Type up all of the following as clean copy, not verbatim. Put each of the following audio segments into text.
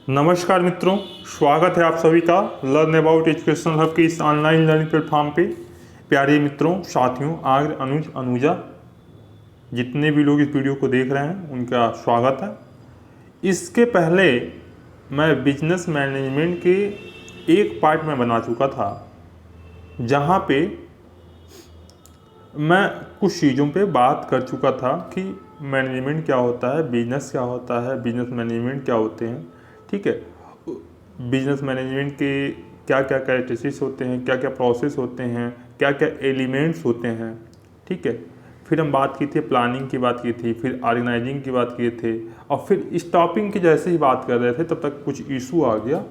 नमस्कार मित्रों, स्वागत है आप सभी का लर्न अबाउट एजुकेशनल हब के इस ऑनलाइन लर्निंग प्लेटफॉर्म पे। प्यारे मित्रों, साथियों, आर्य, अनुज, अनुजा, जितने भी लोग इस वीडियो को देख रहे हैं उनका स्वागत है। इसके पहले मैं बिजनेस मैनेजमेंट के एक पार्ट में बना चुका था, जहाँ पे मैं कुछ चीज़ों पे बात कर चुका था कि मैनेजमेंट क्या होता है, बिजनेस क्या होता है, बिजनेस मैनेजमेंट क्या होते हैं। ठीक है, बिजनेस मैनेजमेंट के क्या क्या कैरेक्टरिस्टिक्स होते हैं, क्या क्या प्रोसेस होते हैं, क्या क्या एलिमेंट्स होते हैं। ठीक है, फिर हम बात की थी प्लानिंग की बात की थी, फिर ऑर्गेनाइजिंग की बात किए थे, और फिर स्टॉपिंग की जैसे ही बात कर रहे थे तब तक कुछ इशू आ गया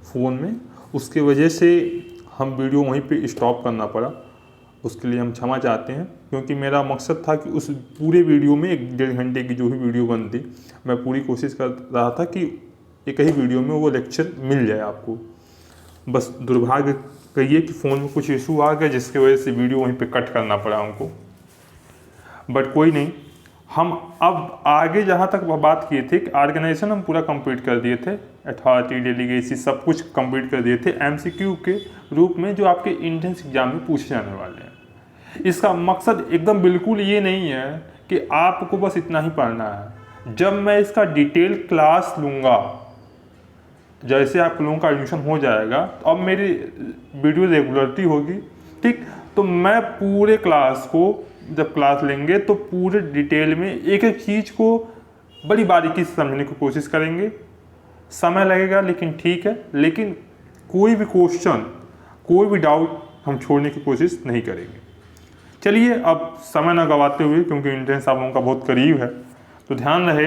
फ़ोन में, उसके वजह से हम वीडियो वहीं पे स्टॉप करना पड़ा। उसके लिए हम क्षमा चाहते हैं, क्योंकि मेरा मकसद था कि उस पूरे वीडियो में 1-1.5 घंटे की जो भी वीडियो बनती, मैं पूरी कोशिश कर रहा था कि एक ही वीडियो में वो लेक्चर मिल जाए आपको। बस दुर्भाग्य कहिए कि फ़ोन में कुछ इशू आ गया, जिसकी वजह से वीडियो वहीं पे कट करना पड़ा हमको। बट कोई नहीं, हम अब आगे जहाँ तक बात किए थे कि ऑर्गेनाइजेशन हम पूरा कंप्लीट कर दिए थे, अथॉरिटी, डेलीगेसी, सब कुछ कंप्लीट कर दिए थे एमसीक्यू के रूप में, जो आपके एंट्रेंस एग्जाम में पूछे जाने वाले हैं। इसका मकसद एकदम बिल्कुल ये नहीं है कि आपको बस इतना ही पढ़ना है। जब मैं इसका डिटेल क्लास लूँगा, जैसे आप लोगों का एडमिशन हो जाएगा, तो अब मेरी वीडियो रेगुलरिटी होगी। ठीक, तो मैं पूरे क्लास को, जब क्लास लेंगे तो पूरे डिटेल में एक एक चीज़ को बड़ी बारीकी से समझने की कोशिश करेंगे। समय लगेगा लेकिन ठीक है, लेकिन कोई भी क्वेश्चन, कोई भी डाउट हम छोड़ने की कोशिश नहीं करेंगे। चलिए, अब समय ना गवाते हुए, क्योंकि एंट्रेंस आप लोगों का बहुत करीब है, तो ध्यान रहे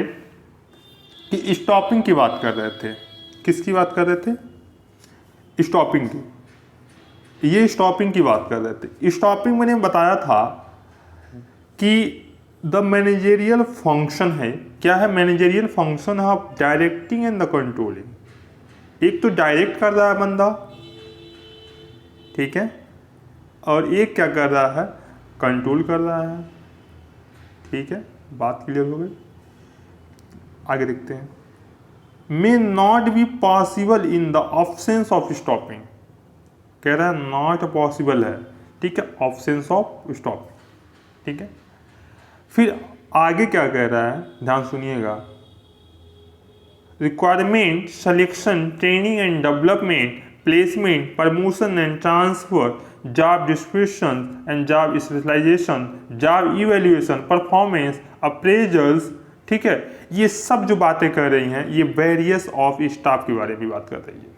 कि स्टॉपिंग की बात कर रहे थे। किसकी बात कर रहे थे? स्टॉपिंग की। ये स्टॉपिंग की बात कर रहे थे। स्टॉपिंग मैंने बताया था कि द मैनेजेरियल फंक्शन है। क्या है? Managerial function of directing and the controlling. एक तो डायरेक्ट कर रहा है बंदा, ठीक है, और एक क्या कर रहा है? कंट्रोल कर रहा है। ठीक है, बात क्लियर हो गई? आगे देखते हैं। May not be possible in the absence of stopping. कह रहा है नॉट पॉसिबल है, ठीक है, ऑब्सेंस ऑफ स्टॉपिंग। ठीक है, फिर आगे क्या कह रहा है, ध्यान सुनिएगा। Requirement, selection, training and development, placement, promotion and transfer, job description and job specialisation, job evaluation, performance, appraisals. ठीक है, ये सब जो बातें कर रही हैं, ये वेरियस ऑफ स्टाफ के बारे में बात कर रही है।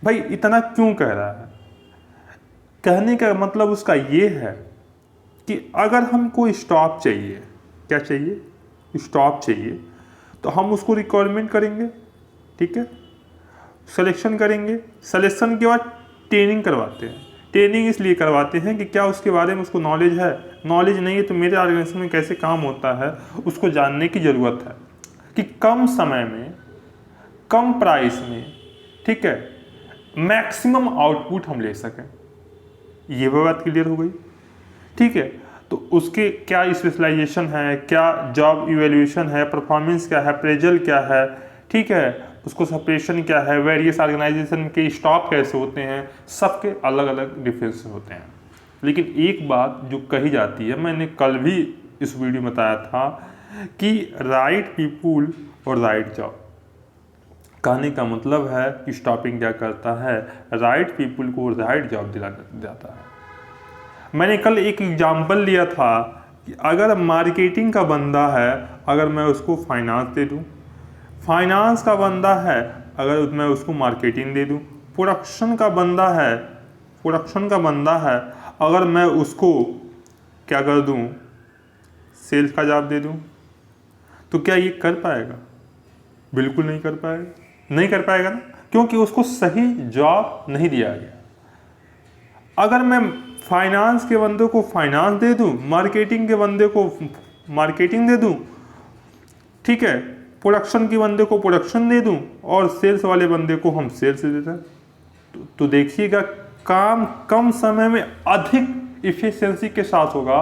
भाई इतना क्यों कह रहा है? कहने का मतलब उसका ये है कि अगर हमको स्टाफ चाहिए, क्या चाहिए? स्टाफ चाहिए, तो हम उसको रिक्वायरमेंट करेंगे, ठीक है, सिलेक्शन करेंगे, सिलेक्शन के बाद ट्रेनिंग करवाते हैं। ट्रेनिंग इसलिए करवाते हैं कि क्या उसके बारे में उसको नॉलेज है। नॉलेज नहीं है तो मेरे ऑर्गेनाइजेशन में कैसे काम होता है उसको जानने की ज़रूरत है, कि कम समय में, कम प्राइस में, ठीक है, मैक्सिमम आउटपुट हम ले सकें। ये बात क्लियर हो गई? ठीक है, तो उसके क्या स्पेशलाइजेशन है, क्या जॉब इवैल्यूएशन है, परफॉर्मेंस क्या है, अप्रेजल क्या है, ठीक है, उसको सेपरेशन क्या है, वेरियस ऑर्गेनाइजेशन के स्टॉप कैसे होते हैं, सबके अलग अलग डिफरेंस होते हैं। लेकिन एक बात जो कही जाती है, मैंने कल भी इस वीडियो में बताया था कि राइट पीपुल और राइट जॉब। कहने का मतलब है कि स्टॉपिंग क्या करता है? राइट पीपुल को राइट जॉब दिला जाता है। मैंने कल एक एग्जाम्पल लिया था कि अगर मार्केटिंग का बंदा है, अगर मैं उसको फाइनेंस दे दूँ, फाइनेंस का बंदा है अगर मैं उसको मार्केटिंग दे दूँ, प्रोडक्शन का बंदा है, प्रोडक्शन का बंदा है अगर मैं उसको क्या कर दूँ, सेल्स का जॉब दे दूँ, तो क्या ये कर पाएगा? बिल्कुल नहीं कर पाएगा। नहीं कर पाएगा ना, क्योंकि उसको सही जॉब नहीं दिया गया। अगर मैं फाइनेंस के बंदे को फाइनेंस दे दूं, मार्केटिंग के बंदे को मार्केटिंग दे दूं, ठीक है, प्रोडक्शन के बंदे को प्रोडक्शन दे दूं, और सेल्स वाले बंदे को हम सेल्स दे दें, तो देखिएगा काम कम समय में अधिक इफिशिएंसी के साथ होगा,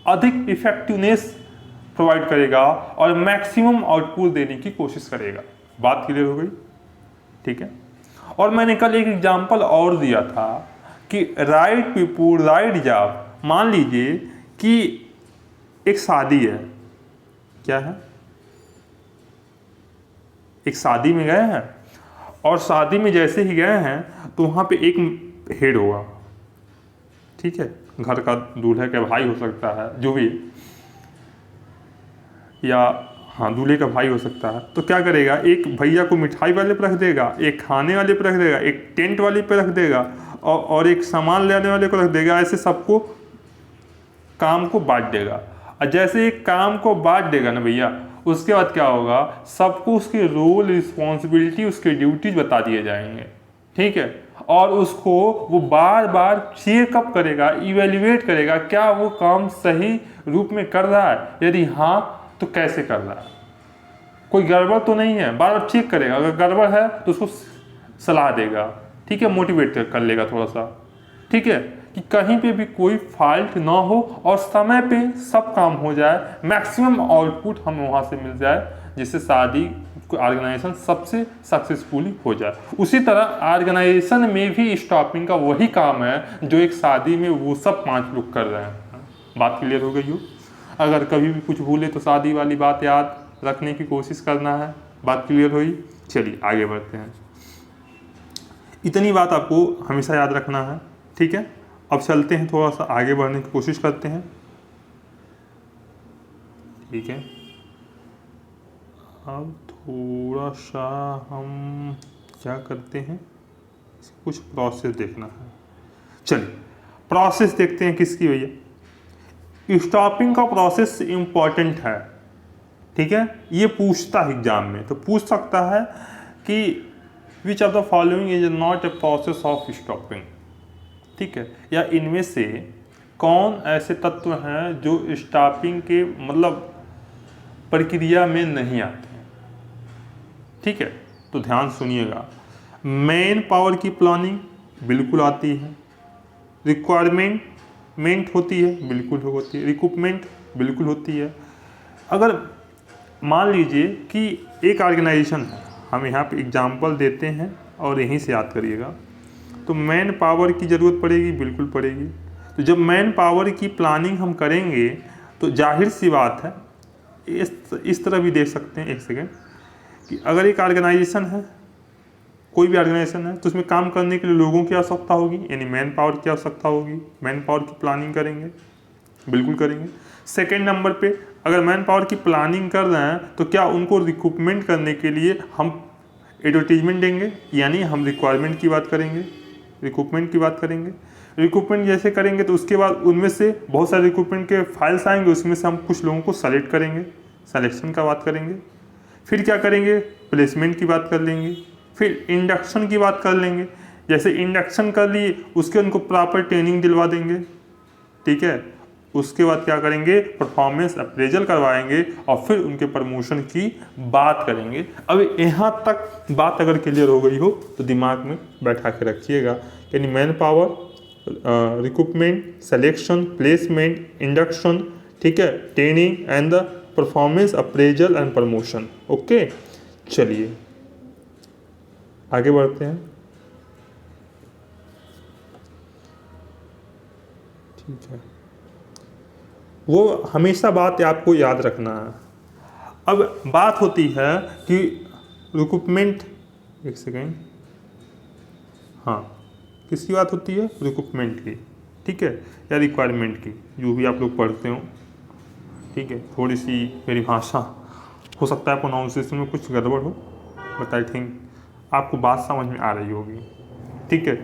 अधिक इफेक्टिवनेस प्रोवाइड करेगा और मैक्सिमम आउटपुट देने की कोशिश करेगा। बात क्लियर हो गई, ठीक है। और मैंने कल एक एग्जाम्पल और दिया था कि राइट पीपुल राइट जॉब। मान लीजिए कि एक शादी है, क्या है, एक शादी में गए हैं, और शादी में जैसे ही गए हैं तो वहाँ पे एक हेड होगा, ठीक है, घर का दूल्हे का भाई हो सकता है, जो भी, या हाँ दूल्हे का भाई हो सकता है। तो क्या करेगा, एक भैया को मिठाई वाले पे रख देगा, एक खाने वाले पे रख देगा, एक टेंट वाले पे रख देगा, और एक सामान लेने वाले को रख देगा। ऐसे सबको काम को बांट देगा। और जैसे एक काम को बांट देगा ना भैया, उसके बाद क्या होगा, सबको उसके रोल रिस्पॉन्सिबिलिटी उसके ड्यूटीज बता दिए जाएंगे, ठीक है। और उसको वो बार बार चेकअप करेगा, इवेल्युएट करेगा क्या वो काम सही रूप में कर रहा है, यदि हाँ तो कैसे कर रहा है, कोई गड़बड़ तो नहीं है, बार बार चेक करेगा। अगर गड़बड़ है तो उसको सलाह देगा, ठीक है, मोटिवेट कर लेगा थोड़ा सा, ठीक है, कि कहीं पे भी कोई फॉल्ट ना हो और समय पे सब काम हो जाए, मैक्सिमम आउटपुट हमें वहाँ से मिल जाए, जिससे शादी ऑर्गेनाइजेशन सबसे सक्सेसफुली हो जाए। उसी तरह ऑर्गेनाइजेशन में भी स्टॉपिंग का वही काम है जो एक शादी में वो सब 5 लोग कर रहे हैं। बात क्लियर हो गई हो। अगर कभी भी कुछ भूले तो शादी वाली बात याद रखने की कोशिश करना है। बात क्लियर हुई, चलिए आगे बढ़ते हैं। इतनी बात आपको हमेशा याद रखना है, ठीक है। अब चलते हैं, थोड़ा सा आगे बढ़ने की कोशिश करते हैं, ठीक है। अब थोड़ा सा हम क्या करते हैं, कुछ प्रोसेस देखना है। चलिए प्रोसेस देखते हैं किसकी भैया। स्टॉपिंग का प्रोसेस इम्पॉर्टेंट है, ठीक है। ये पूछता है एग्जाम में, तो पूछ सकता है कि which of the following is not a process of stopping, ठीक है, या इनमें से कौन ऐसे तत्व हैं जो स्टॉपिंग के मतलब प्रक्रिया में नहीं आते हैं, ठीक है। तो ध्यान सुनिएगा। मैन पावर की प्लानिंग बिल्कुल आती है, रिक्वायरमेंट होती है, बिल्कुल होती है, रिक्रूटमेंट बिल्कुल होती है। अगर मान लीजिए कि एक ऑर्गेनाइजेशन है, हम यहाँ पे एग्जांपल देते हैं और यहीं से याद करिएगा, तो मैन पावर की ज़रूरत पड़ेगी, बिल्कुल पड़ेगी। तो जब मैन पावर की प्लानिंग हम करेंगे तो जाहिर सी बात है, इस तरह भी देख सकते हैं, एक सेकेंड, कि अगर एक ऑर्गेनाइजेशन है, कोई भी ऑर्गेनाइजेशन है, तो उसमें काम करने के लिए लोगों की आवश्यकता होगी, यानी मैन पावर की आवश्यकता होगी। मैन पावर की प्लानिंग करेंगे, बिल्कुल करेंगे। सेकेंड नंबर पे अगर मैन पावर की प्लानिंग कर रहे हैं तो क्या उनको रिक्रूटमेंट करने के लिए हम एडवर्टीजमेंट देंगे, यानी हम रिक्वायरमेंट की बात करेंगे, रिक्रूटमेंट की बात करेंगे। रिक्रूटमेंट जैसे करेंगे तो उसके बाद उनमें से बहुत सारे रिक्रूटमेंट के फाइल्स आएंगे, उसमें से हम कुछ लोगों को सेलेक्ट करेंगे, सिलेक्शन का बात करेंगे। फिर क्या करेंगे, प्लेसमेंट की बात कर लेंगे, फिर इंडक्शन की बात कर लेंगे। जैसे इंडक्शन कर लिए, उसके उनको प्रॉपर ट्रेनिंग दिलवा देंगे, ठीक है। उसके बाद क्या करेंगे, परफॉर्मेंस अप्रेजल करवाएंगे और फिर उनके प्रमोशन की बात करेंगे। अब यहाँ तक बात अगर क्लियर हो गई हो तो दिमाग में बैठा के रखिएगा, यानी man power, recruitment, selection, placement, induction, ठीक है, training and the performance appraisal and promotion. Okay, चलिए आगे बढ़ते हैं, ठीक है। वो हमेशा बात आपको याद रखना है। अब बात होती है कि रिक्रूटमेंट, एक सेकेंड, हाँ, किसकी बात होती है, रिक्रूटमेंट की, ठीक है, या रिक्वायरमेंट की, जो भी आप लोग पढ़ते हो, ठीक है। थोड़ी सी मेरी भाषा हो सकता है प्रोनाउंसिएशन में कुछ गड़बड़ हो, बट आई थिंक आपको बात समझ में आ रही होगी, ठीक है।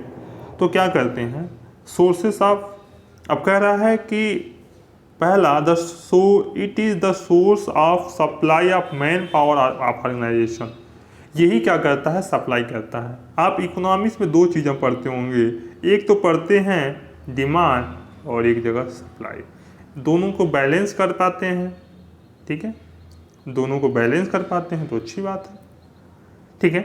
तो क्या करते हैं, सोर्सेस ऑफ, अब कह रहा है कि पहला it is the source of supply of man power of organisation. यही क्या करता है, सप्लाई करता है। आप इकोनॉमिक्स में 2 चीज़ें पढ़ते होंगे, एक तो पढ़ते हैं डिमांड और एक जगह सप्लाई। दोनों को बैलेंस कर पाते हैं, ठीक है, दोनों को बैलेंस कर पाते हैं तो अच्छी बात है, ठीक है।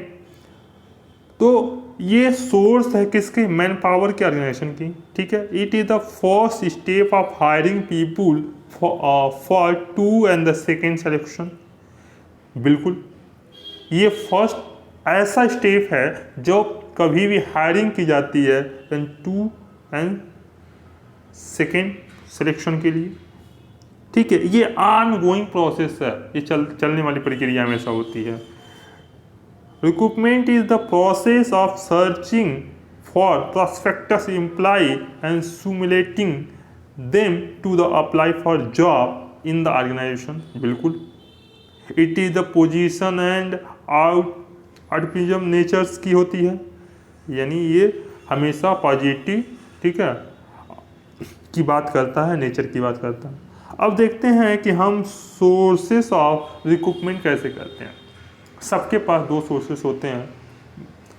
तो ये सोर्स है किसके, मैन पावर के ऑर्गेनाइजेशन की, ठीक है। It is the first step of hiring people for 2 and the second selection, बिल्कुल ये फर्स्ट ऐसा स्टेप है जो कभी भी हायरिंग की जाती है एंड 2 एंड सेकेंड सिलेक्शन के लिए। ठीक है, ये ऑन गोइंग प्रोसेस है, ये चलने वाली प्रक्रिया हमेशा होती है। Recruitment is the process of searching for prospects employ and simulating them to the apply for job in the organisation. बिल्कुल, it is the position and optimism natures की होती है, यानी ये हमेशा पॉजिटिव, ठीक है, की बात करता है, नेचर की बात करता है। अब देखते हैं कि हम सोर्सेस ऑफ रिक्रूटमेंट कैसे करते हैं। सबके पास 2 सोर्सेस होते हैं,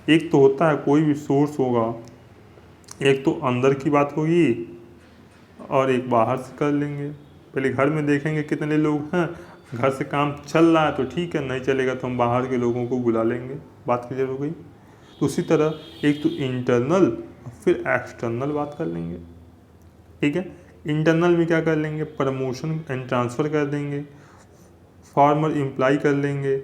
एक तो होता है कोई भी सोर्स होगा, एक तो अंदर की बात होगी और एक बाहर से कर लेंगे। पहले घर में देखेंगे कितने लोग हैं, घर से काम चल रहा है तो ठीक है, नहीं चलेगा तो हम बाहर के लोगों को बुला लेंगे। बात क्लियर हो गई। तो उसी तरह एक तो इंटरनल फिर एक्सटर्नल बात कर लेंगे। ठीक है, इंटरनल में क्या कर लेंगे, प्रमोशन एंड ट्रांसफ़र कर देंगे, फॉर्मर एम्प्लॉय कर लेंगे,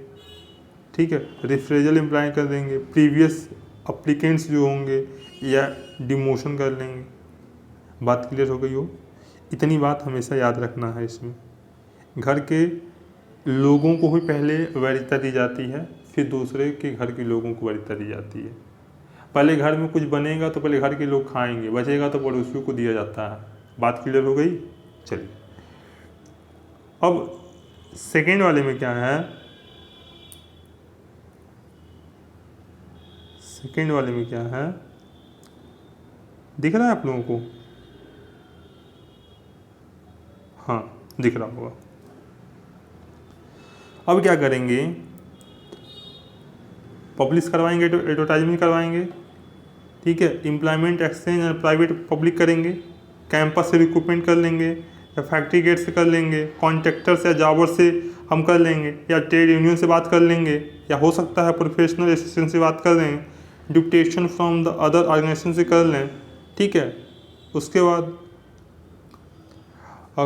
ठीक है, रिफ्रेजल एम्प्लॉय कर देंगे, प्रीवियस अप्लीकेंट्स जो होंगे या डिमोशन कर लेंगे। बात क्लियर हो गई हो। इतनी बात हमेशा याद रखना है। इसमें घर के लोगों को ही पहले वरीयता दी जाती है, फिर दूसरे के घर के लोगों को वरीयता दी जाती है। पहले घर में कुछ बनेगा तो पहले घर के लोग खाएंगे, बचेगा तो पड़ोसियों को दिया जाता है। बात क्लियर हो गई। चलिए, अब सेकेंड वाले में क्या है, सेकेंड वाले में क्या है, दिख रहा है आप लोगों को? हाँ, दिख रहा होगा। अब क्या करेंगे, पब्लिश करवाएंगे, एडवर्टाइजमेंट करवाएंगे, ठीक है, employment exchange and private public करेंगे, कैंपस से रिक्रूटमेंट कर लेंगे या फैक्ट्री गेट से कर लेंगे, कॉन्ट्रैक्टर या जॉबर से हम कर लेंगे या ट्रेड यूनियन से बात कर लेंगे या हो सकता है प्रोफेशनल एसोसिएशन से बात कर लें, deputation from the other organisation से कर लें। ठीक है, उसके बाद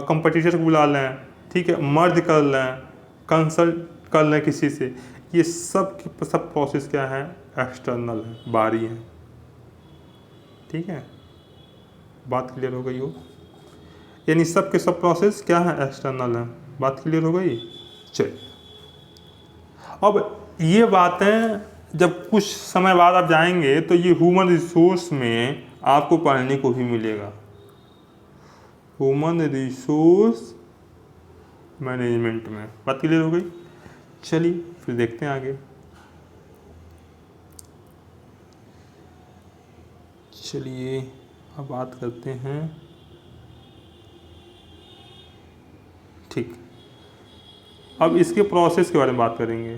कंपटीटर को बुला लें, ठीक है, मर्ज कर लें, कंसल्ट कर लें किसी से। ये सब की सब प्रोसेस क्या है, एक्सटर्नल है, बाहरी है। ठीक है, बात क्लियर हो गई हो। यानी सब के सब प्रोसेस क्या है, एक्सटर्नल है। बात क्लियर हो गई। चलिए, अब ये बातें जब कुछ समय बाद आप जाएंगे तो ये ह्यूमन रिसोर्स में आपको पढ़ने को भी मिलेगा, ह्यूमन रिसोर्स मैनेजमेंट में। बात क्लियर हो गई। चलिए फिर देखते हैं आगे। चलिए अब बात करते हैं, ठीक, अब इसके प्रोसेस के बारे में बात करेंगे।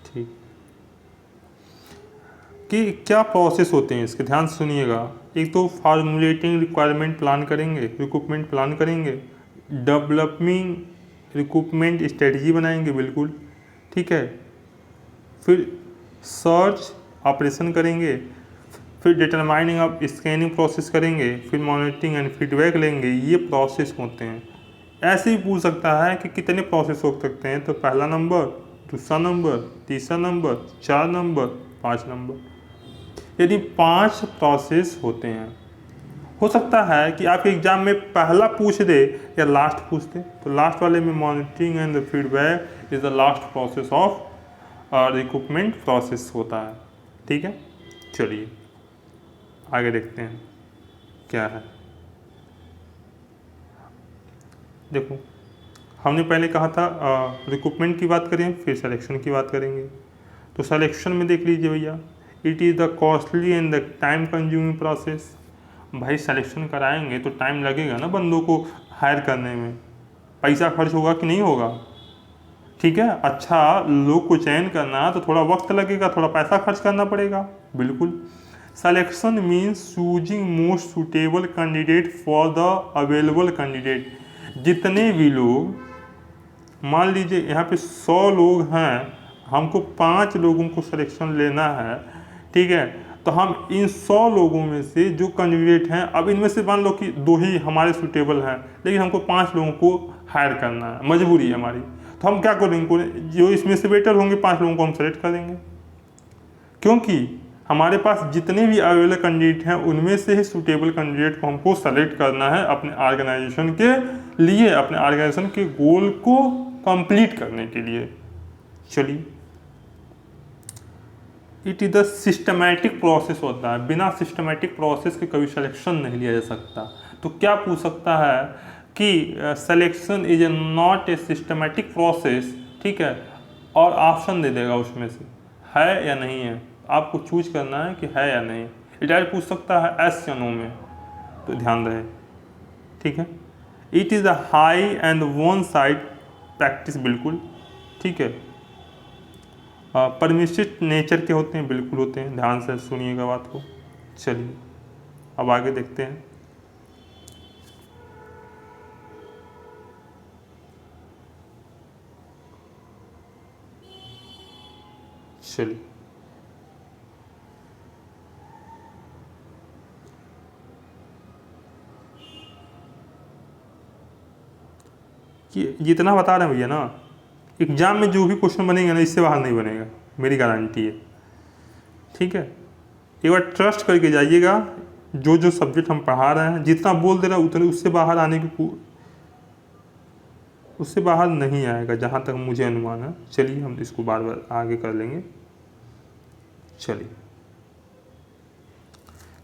ठीक, कि क्या प्रोसेस होते हैं इसके, ध्यान से सुनिएगा। एक तो फार्मूलेटिंग रिक्वायरमेंट प्लान करेंगे, रिक्रूटमेंट प्लान करेंगे, डेवलपिंग रिक्रूटमेंट स्ट्रेटजी बनाएंगे, बिल्कुल ठीक है, फिर सर्च ऑपरेशन करेंगे, फिर डिटरमाइनिंग ऑफ स्कैनिंग प्रोसेस करेंगे, फिर मॉनिटरिंग एंड फीडबैक लेंगे। ये प्रोसेस होते हैं। ऐसे ही पूछ सकता है कि कितने प्रोसेस हो सकते हैं, तो पहला नंबर, दूसरा नंबर, तीसरा नंबर, 4 नंबर, 5 नंबर, यानी 5 प्रोसेस होते हैं। हो सकता है कि आपके एग्जाम में पहला पूछ दे या लास्ट पूछ दे, तो लास्ट वाले में monitoring and the feedback is the last process of recruitment process होता है। ठीक है, चलिए आगे देखते हैं क्या है। देखो, हमने पहले कहा था रिक्रूटमेंट की बात करें, फिर सिलेक्शन की बात करेंगे। तो सिलेक्शन में देख लीजिए भैया, it is the costly and the time consuming process. भाई सिलेक्शन कराएंगे तो टाइम लगेगा ना बंदों को हायर करने में, पैसा खर्च होगा कि नहीं होगा। ठीक है, अच्छा लोग को चयन करना तो थोड़ा वक्त लगेगा, थोड़ा पैसा खर्च करना पड़ेगा, बिल्कुल। Selection means choosing most suitable candidate for the available candidate. जितने भी लोग, मान लीजिए यहाँ पे 100 लोग हैं, हमको 5 लोगों को सिलेक्शन लेना है, ठीक है, तो हम इन 100 लोगों में से जो कैंडिडेट हैं, अब इनमें से मान लो कि 2 ही हमारे सूटेबल हैं, लेकिन हमको 5 लोगों को हायर करना है, मजबूरी है हमारी, तो हम क्या करेंगे, जो इसमें से बेटर होंगे 5 लोगों को हम सेलेक्ट कर देंगे, क्योंकि हमारे पास जितने भी अवेलेबल कैंडिडेट हैं उनमें से ही सूटेबल कैंडिडेट को हमको सेलेक्ट करना है अपने ऑर्गेनाइजेशन के लिए, अपने ऑर्गेनाइजेशन के गोल को कंप्लीट करने के लिए। चलिए, it is the systematic process होता है, बिना सिस्टमैटिक प्रोसेस के कभी सिलेक्शन नहीं लिया जा सकता। तो क्या पूछ सकता है कि selection is not a systematic process, ठीक है, और ऑप्शन दे देगा उसमें से है या नहीं है, आपको चूज करना है कि है या नहीं। डायरेक्ट पूछ सकता है एस या नो में, तो ध्यान रहे, ठीक है। It is a high and one side practice, बिल्कुल ठीक है। परमिसिव नेचर के होते हैं, बिल्कुल होते हैं, ध्यान से सुनिएगा बात को। चलिए अब आगे देखते हैं। चलिए, कि जितना बता रहे हैं भैया ना, एग्जाम में जो भी क्वेश्चन बनेगा ना, इससे बाहर नहीं बनेगा, मेरी गारंटी है, ठीक है। एक बार ट्रस्ट करके जाइएगा, जो जो सब्जेक्ट हम पढ़ा रहे हैं, जितना बोल दे रहा है उतने, उससे बाहर आने की, उससे बाहर नहीं आएगा जहाँ तक मुझे अनुमान है। चलिए हम इसको बार बार आगे कर लेंगे। चलिए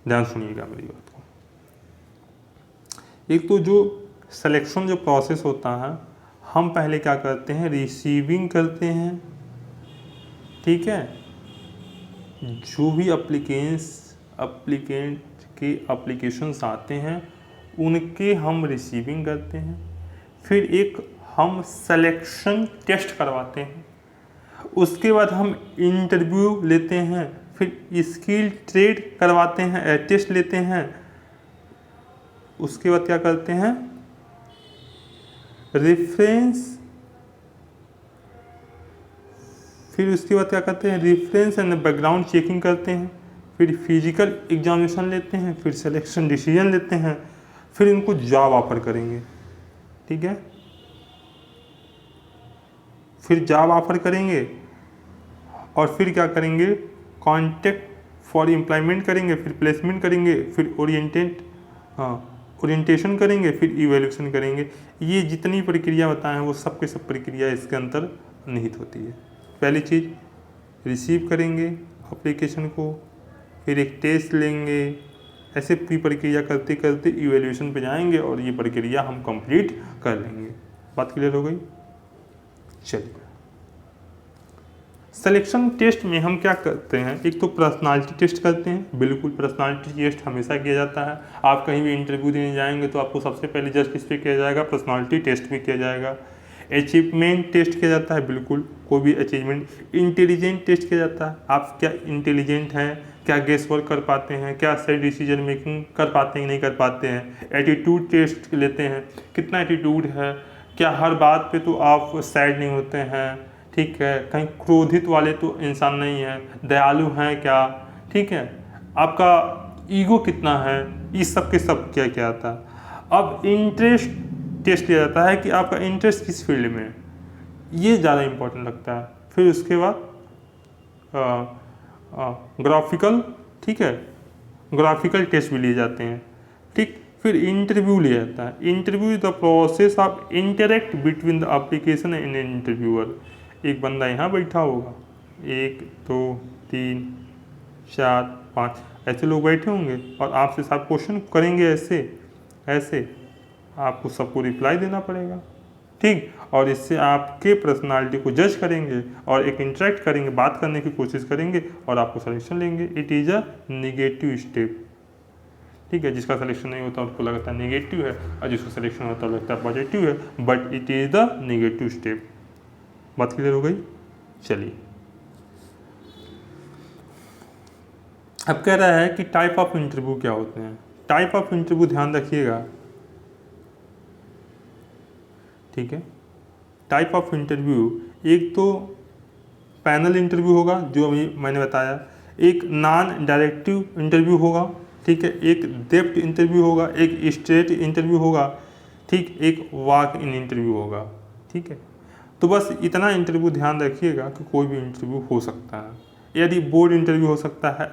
ध्यान सुनिएगा मेरी बात को। एक तो जो सिलेक्शन जो प्रोसेस होता है, हम पहले क्या करते हैं, रिसीविंग करते हैं, ठीक है। जो भी एप्लीकेंट के एप्लीकेशंस आते हैं उनके हम रिसीविंग करते हैं, फिर एक हम सिलेक्शन टेस्ट करवाते हैं, उसके बाद हम इंटरव्यू लेते हैं, फिर स्किल ट्रेड करवाते हैं, टेस्ट लेते हैं, उसके बाद क्या करते हैं, रेफरेंस, फिर उसके बाद क्या करते हैं, रेफरेंस एंड बैकग्राउंड चेकिंग करते हैं, फिर फिजिकल एग्जामिनेशन लेते हैं, फिर सिलेक्शन डिसीजन लेते हैं, फिर इनको जॉब ऑफर करेंगे, ठीक है। फिर जॉब ऑफर करेंगे और फिर क्या करेंगे, कॉन्टेक्ट फॉर एम्प्लॉयमेंट करेंगे, फिर प्लेसमेंट करेंगे, फिर ओरिएंटेशन करेंगे, फिर इवैल्यूएशन करेंगे। ये जितनी प्रक्रिया बताएं वो सब के सब प्रक्रिया इसके अंदर निहित होती है। पहली चीज़ रिसीव करेंगे एप्लीकेशन को, फिर एक टेस्ट लेंगे, ऐसे पूरी प्रक्रिया करते करते इवैल्यूएशन पे जाएंगे और ये प्रक्रिया हम कंप्लीट कर लेंगे। बात क्लियर हो गई। चलिए, सिलेक्शन टेस्ट में हम क्या करते हैं, एक तो पर्सनालिटी टेस्ट करते हैं, बिल्कुल पर्सनालिटी टेस्ट हमेशा किया जाता है। आप कहीं भी इंटरव्यू देने जाएंगे तो आपको सबसे पहले जज किस पे किया जाएगा, पर्सनालिटी टेस्ट भी किया जाएगा। अचीवमेंट टेस्ट किया जाता है, बिल्कुल कोई भी अचीवमेंट। इंटेलिजेंट टेस्ट किया जाता है, आप क्या इंटेलिजेंट हैं, क्या गेस वर्क कर पाते हैं, क्या सही डिसीजन मेकिंग कर पाते हैं नहीं कर पाते हैं। एटीट्यूड टेस्ट लेते हैं, कितना एटीट्यूड है, क्या हर बात पे तो आप सैड नहीं होते हैं, ठीक है, कहीं क्रोधित वाले तो इंसान नहीं है, दयालु हैं क्या, ठीक है, आपका ईगो कितना है, इस सब के सब क्या क्या आता है। अब इंटरेस्ट टेस्ट लिया जाता है कि आपका इंटरेस्ट किस फील्ड में है, ये ज़्यादा इम्पोर्टेंट लगता है। फिर उसके बाद ग्राफिकल, ठीक है, ग्राफिकल टेस्ट भी लिए जाते हैं, ठीक। फिर इंटरव्यू लिया जाता है। Interview is the process of interact between the application and interviewer. एक बंदा यहाँ बैठा होगा, 1 2 3 4 5 ऐसे लोग बैठे होंगे और आपसे सब क्वेश्चन करेंगे, ऐसे ऐसे आपको सबको रिप्लाई देना पड़ेगा, ठीक। और इससे आपके पर्सनालिटी को जज करेंगे और एक इंटरेक्ट करेंगे, बात करने की कोशिश करेंगे और आपको सिलेक्शन लेंगे। It is a negative step, ठीक है। जिसका सिलेक्शन नहीं होता उसको लगता है नेगेटिव है, और जिसका सिलेक्शन होता है लगता है पॉजिटिव है, but it is the negative step. बात क्लियर हो गई। चलिए, अब कह रहा है कि टाइप ऑफ इंटरव्यू क्या होते हैं। टाइप ऑफ इंटरव्यू ध्यान रखिएगा, ठीक है। टाइप ऑफ इंटरव्यू, एक तो पैनल इंटरव्यू होगा जो अभी मैंने बताया, एक नॉन डायरेक्टिव इंटरव्यू होगा, ठीक है, एक डेप्थ इंटरव्यू होगा, एक स्ट्रेट इंटरव्यू होगा, ठीक, एक वॉक इन इंटरव्यू होगा, ठीक है। तो बस इतना इंटरव्यू ध्यान रखिएगा कि कोई भी इंटरव्यू हो सकता है। यदि बोर्ड इंटरव्यू हो सकता है,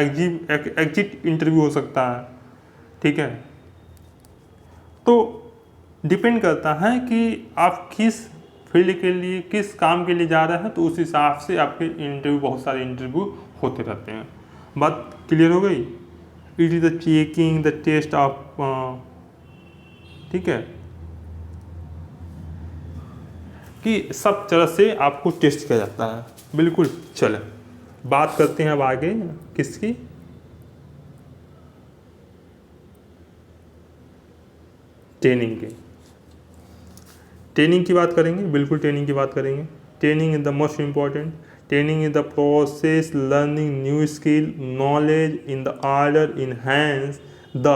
एग्जिट इंटरव्यू हो सकता है, ठीक है। तो डिपेंड करता है कि आप किस फील्ड के लिए, किस काम के लिए जा रहे हैं, तो उस हिसाब से आपके इंटरव्यू, बहुत सारे इंटरव्यू होते रहते हैं। बात क्लियर हो गई? It is the checking the test of, ठीक है, कि सब तरह से आपको टेस्ट किया जाता है। बिल्कुल। चले बात करते हैं अब आगे किसकी, ट्रेनिंग की। ट्रेनिंग की बात करेंगे, बिल्कुल ट्रेनिंग की बात करेंगे। Training is the most important. Training is the process learning new skill knowledge in the order enhance the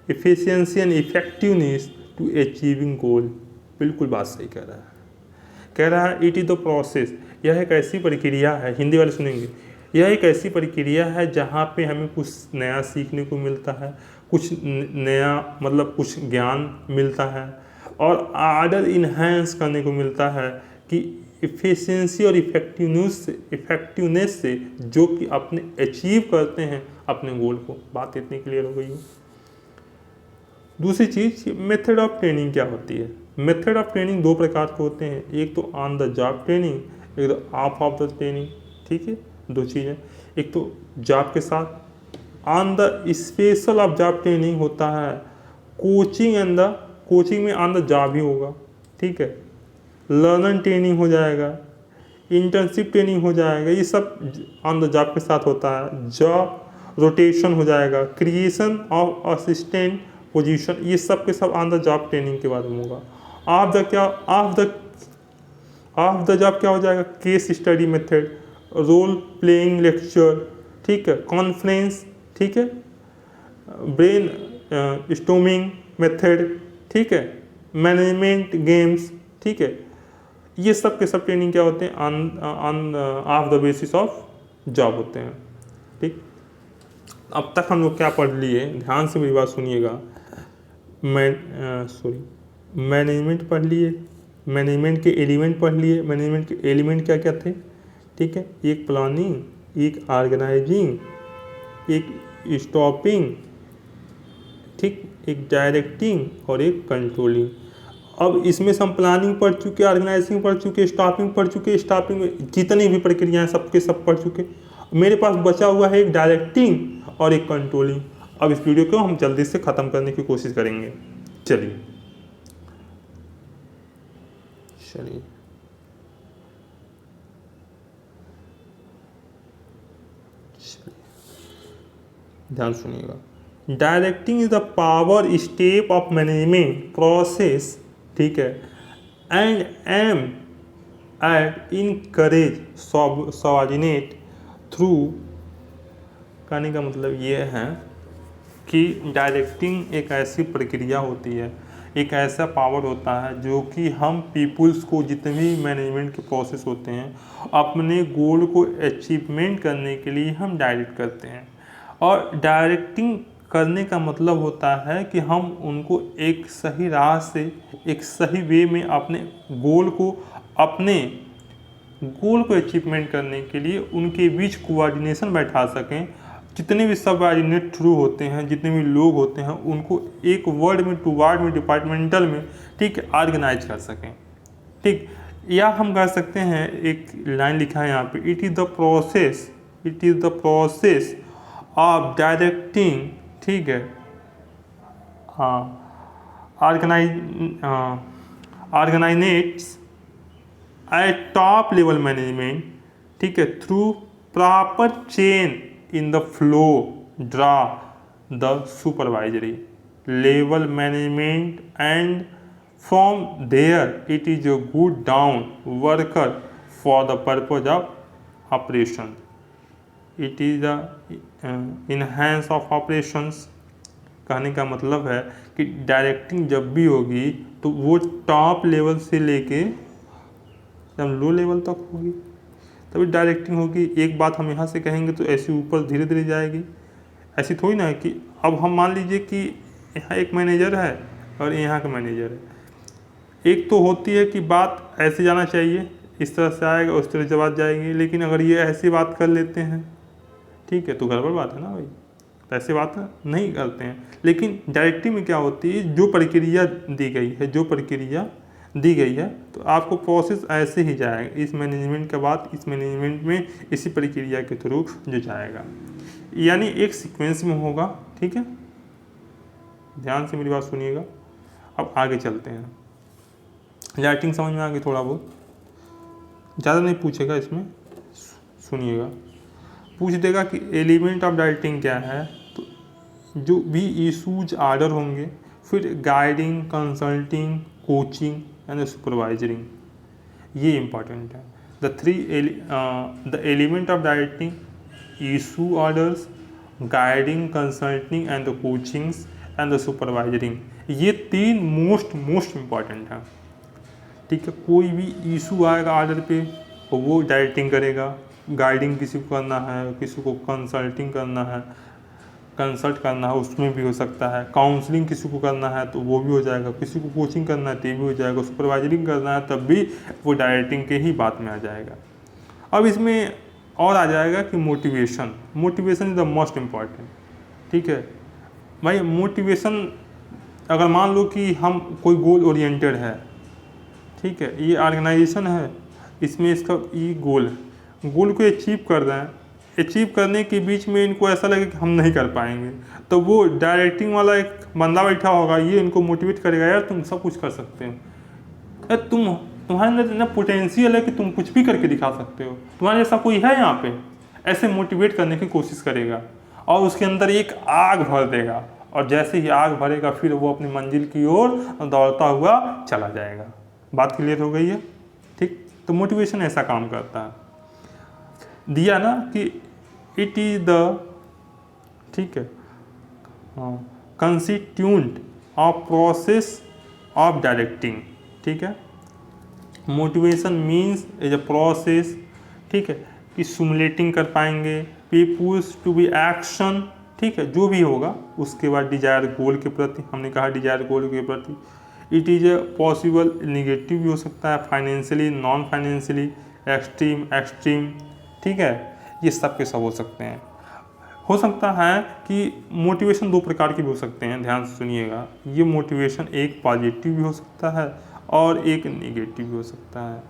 efficiency and effectiveness to achieving goal. बिल्कुल बात सही कह रहा है। कह रहा है इट इज़ द प्रोसेस, यह एक ऐसी प्रक्रिया है, हिंदी वाले सुनेंगे, यह एक ऐसी प्रक्रिया है जहाँ पे हमें कुछ नया सीखने को मिलता है, कुछ नया मतलब कुछ ज्ञान मिलता है, और आर्डर इन्हेंस करने को मिलता है कि इफ़िशिएंसी और इफेक्टिवनेस से जो कि अपने अचीव करते हैं अपने गोल को। बात इतनी क्लियर हो गई है। दूसरी चीज़, मेथड ऑफ ट्रेनिंग क्या होती है। मेथड ऑफ ट्रेनिंग दो प्रकार के होते हैं, एक तो ऑन द जॉब ट्रेनिंग, एक तो ऑफ द ट्रेनिंग, ठीक है, दो चीज़ें। एक तो जॉब के साथ on the special of job training होता है, कोचिंग में ऑन द जॉब ही होगा, ठीक है, लर्नर ट्रेनिंग हो जाएगा, इंटर्नशिप ट्रेनिंग हो जाएगा, ये सब ऑन द जॉब के साथ होता है। जॉब रोटेशन हो जाएगा, क्रिएशन ऑफ असिस्टेंट पोजीशन, ये सब के सब ऑन द जॉब ट्रेनिंग के बाद में होगा। ऑफ द जॉब क्या हो जाएगा, case study method, role playing lecture, ठीक है, कॉन्फ्रेंस, ठीक है, ब्रेन स्टॉर्मिंग मेथड, ठीक है, मैनेजमेंट गेम्स, ठीक है, ये सब के सब ट्रेनिंग क्या होते हैं, on off the basis of job होते हैं, ठीक। अब तक हम लोग क्या पढ़ लिए, ध्यान से मेरी बात सुनिएगा। मैनेजमेंट पढ़ लिए, मैनेजमेंट के एलिमेंट पढ़ लिए। मैनेजमेंट के एलिमेंट क्या क्या थे, ठीक है, एक प्लानिंग, एक ऑर्गेनाइजिंग, एक स्टॉपिंग, ठीक, एक डायरेक्टिंग और एक कंट्रोलिंग। अब इसमें से हम प्लानिंग पढ़ चुके, ऑर्गेनाइजिंग पढ़ चुके, स्टॉपिंग पढ़ चुके, स्टॉपिंग में जितनी भी प्रक्रियाएं सबके सब पढ़ चुके। मेरे पास बचा हुआ है एक डायरेक्टिंग और एक कंट्रोलिंग। अब इस वीडियो को हम जल्दी से ख़त्म करने की कोशिश करेंगे। चलिए ध्यान सुनिएगा। Directing is the power step of management process, ठीक है, and aim at encourage subordinate through. कहने का मतलब ये है कि डायरेक्टिंग एक ऐसी प्रक्रिया होती है, एक ऐसा पावर होता है जो कि हम पीपुल्स को, जितने भी मैनेजमेंट के प्रोसेस होते हैं, अपने गोल को अचीवमेंट करने के लिए हम डायरेक्ट करते हैं। और डायरेक्टिंग करने का मतलब होता है कि हम उनको एक सही राह से, एक सही वे में अपने गोल को अचीवमेंट करने के लिए उनके बीच कोऑर्डिनेशन बैठा सकें। जितने भी सब ऑर्डिनेट थ्रू होते हैं, जितने भी लोग होते हैं, उनको एक वर्ड में, टू वर्ड में, डिपार्टमेंटल में, ठीक, ऑर्गेनाइज कर सकें, ठीक। या हम कह सकते हैं, एक लाइन लिखा है यहाँ पे, it is the process of directing, ठीक है, ऑर्गेनाइजेट्स एट टॉप लेवल मैनेजमेंट, ठीक है, through proper chain in the flow draw the supervisory level management, and from there it is a good down worker for the purpose of operation. It is the enhance of operations। कहने का मतलब है कि directing जब भी होगी तो वो टॉप लेवल से लेके जब लो लेवल तक होगी तभी डायरेक्टिंग होगी। एक बात हम यहाँ से कहेंगे तो ऐसे ऊपर धीरे धीरे जाएगी। ऐसी थोड़ी ना है कि अब हम मान लीजिए कि यहाँ एक मैनेजर है और यहाँ का मैनेजर है, एक तो होती है कि बात ऐसे जाना चाहिए, इस तरह से आएगा उस तरह से बात जाएगी, लेकिन अगर ये ऐसी बात कर लेते हैं, ठीक है, तो गड़बड़ बात है ना भाई, तो ऐसे बात नहीं करते हैं। लेकिन डायरेक्टिंग में क्या होती है, जो प्रक्रिया दी गई है, जो प्रक्रिया दी गई है तो आपको प्रोसेस ऐसे ही जाएगा, इस मैनेजमेंट के बाद इस मैनेजमेंट में इसी प्रक्रिया के थ्रू जो जाएगा, यानी एक सीक्वेंस में होगा। ठीक है, ध्यान से मेरी बात सुनिएगा। अब आगे चलते हैं। राइटिंग समझ में आ गई, थोड़ा बहुत, ज़्यादा नहीं पूछेगा इसमें, सुनिएगा। पूछ देगा कि एलिमेंट ऑफ राइटिंग क्या है, तो जो भी इशूज आर्डर होंगे, फिर guiding, consulting, coaching and supervising, ये इंपॉर्टेंट है। The element of writing, issue orders, guiding, consulting and the coachings and the supervising, ये तीन मोस्ट इम्पॉर्टेंट है। ठीक है, कोई भी इशू आएगा आर्डर पे तो वो डायरेक्टिंग करेगा, गाइडिंग किसी को करना है, किसी को कंसल्टिंग करना है, कंसल्ट करना है उसमें भी हो सकता है, काउंसलिंग किसी को करना है तो वो भी हो जाएगा, किसी को कोचिंग करना है तो भी हो जाएगा, सुपरवाइजरिंग करना है तब भी वो डायरेक्टिंग के ही बात में आ जाएगा। अब इसमें और आ जाएगा कि motivation is the most important. ठीक है भाई, मोटिवेशन, अगर मान लो कि हम कोई गोल ओरिएंटेड है, ठीक है, ये ऑर्गेनाइजेशन है, इसमें इसका ये गोल को अचीव कर रहे हैं, अचीव करने के बीच में इनको ऐसा लगे कि हम नहीं कर पाएंगे, तो वो डायरेक्टिंग वाला एक बंदा बैठा होगा, ये इनको मोटिवेट करेगा, यार तुम सब कुछ कर सकते हो, यार तुम्हारे अंदर इतना पोटेंशियल है कि तुम कुछ भी करके दिखा सकते हो, तुम्हारे जैसा कोई है यहाँ पे, ऐसे मोटिवेट करने की कोशिश करेगा और उसके अंदर एक आग भर देगा, और जैसे ही आग भरेगा फिर वो अपनी मंजिल की ओर दौड़ता हुआ चला जाएगा। बात क्लियर हो गई है? ठीक, तो मोटिवेशन ऐसा काम करता है। दिया ना कि इट इज़ द, ठीक है, constituent of process of directing. ठीक है, motivation means as a process, ठीक है, कि सिमुलेटिंग कर पाएंगे, पीपुल्स टू बी एक्शन, ठीक है, जो भी होगा उसके बाद डिजायर गोल के प्रति, हमने कहा डिजायर गोल के प्रति। It is a possible, negative भी हो सकता है, फाइनेंशियली, नॉन फाइनेंशियली, एक्सट्रीम, ठीक है, ये सब के सब हो सकते हैं। हो सकता है कि मोटिवेशन दो प्रकार के भी हो सकते हैं, ध्यान से सुनिएगा। ये मोटिवेशन एक पॉजिटिव भी हो सकता है और एक नेगेटिव भी हो सकता है।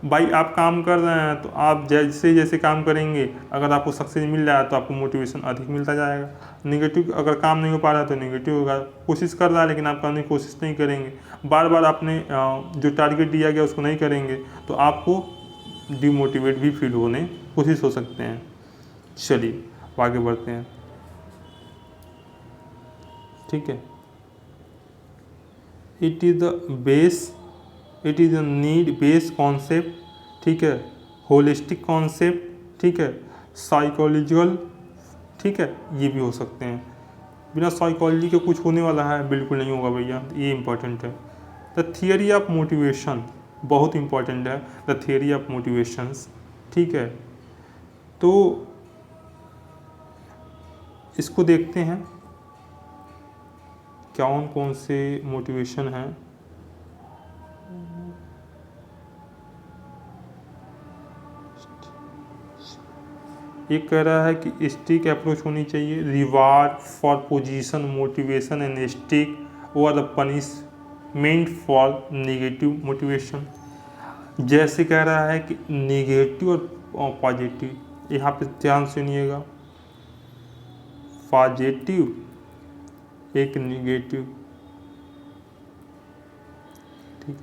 भाई आप काम कर रहे हैं तो आप जैसे जैसे काम करेंगे, अगर आपको सक्सेस मिल रहा है तो आपको मोटिवेशन अधिक मिलता जाएगा। नेगेटिव, अगर काम नहीं हो पा रहा है तो नेगेटिव होगा। कोशिश कर रहा है लेकिन आप करने की कोशिश नहीं करेंगे, बार बार आपने जो टारगेट दिया गया उसको नहीं करेंगे तो आपको डिमोटिवेट भी फील होने कोशिश हो सकते हैं। चलिए आगे बढ़ते हैं। ठीक है, it is the base, it is a need based concept, ठीक है, होलिस्टिक कॉन्सेप्ट, ठीक है, साइकोलॉजिकल, ठीक है, ये भी हो सकते हैं। बिना साइकोलॉजी के कुछ होने वाला है? बिल्कुल नहीं होगा भैया, ये इंपॉर्टेंट है। द थियरी ऑफ मोटिवेशन बहुत इंपॉर्टेंट है, द थियरी ऑफ मोटिवेशंस, ठीक है। तो इसको देखते हैं कौन कौन से मोटिवेशन हैं। एक कह रहा है कि स्टिक अप्रोच होनी चाहिए, reward for position, motivation and stick, और the punishment for negative motivation. जैसे कह रहा है कि नेगेटिव और पॉजिटिव, यहाँ पे ध्यान सुनिएगा, पॉजिटिव एक नेगेटिव, ठीक,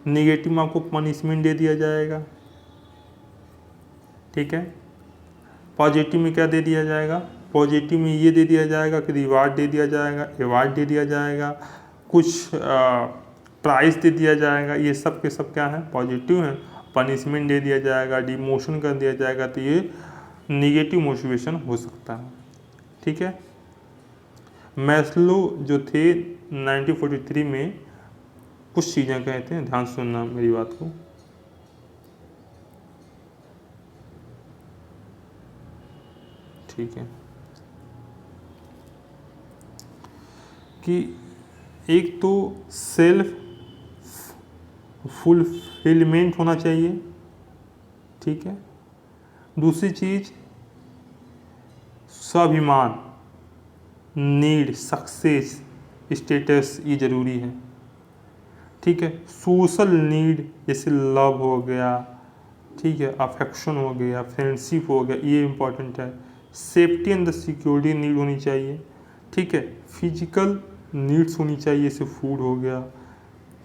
नेगेटिव में आपको पनिशमेंट दे दिया जाएगा, ठीक है। पॉजिटिव में क्या दे दिया जाएगा? पॉजिटिव में ये दे दिया जाएगा कि रिवार्ड दे दिया जाएगा, अवार्ड दे दिया जाएगा, कुछ प्राइस दे दिया जाएगा, ये सब के सब क्या है? पॉजिटिव है। पनिशमेंट दे दिया जाएगा, डिमोशन कर दिया जाएगा, तो ये निगेटिव मोटिवेशन हो सकता है, ठीक है। मैस्लो जो थे 1943 में कुछ चीज़ें कहते हैं, ध्यान सुनना मेरी बात को। ठीक है, कि एक तो सेल्फ फुलफिलमेंट होना चाहिए, ठीक है। दूसरी चीज स्वाभिमान, नीड, सक्सेस, स्टेटस, ये ज़रूरी है, ठीक है। सोशल नीड जैसे लव हो गया, ठीक है, अफेक्शन हो गया, फ्रेंडशिप हो गया, ये इम्पोर्टेंट है। Safety and the security need होनी चाहिए, ठीक है। फिजिकल नीड्स होनी चाहिए, जैसे फूड हो गया,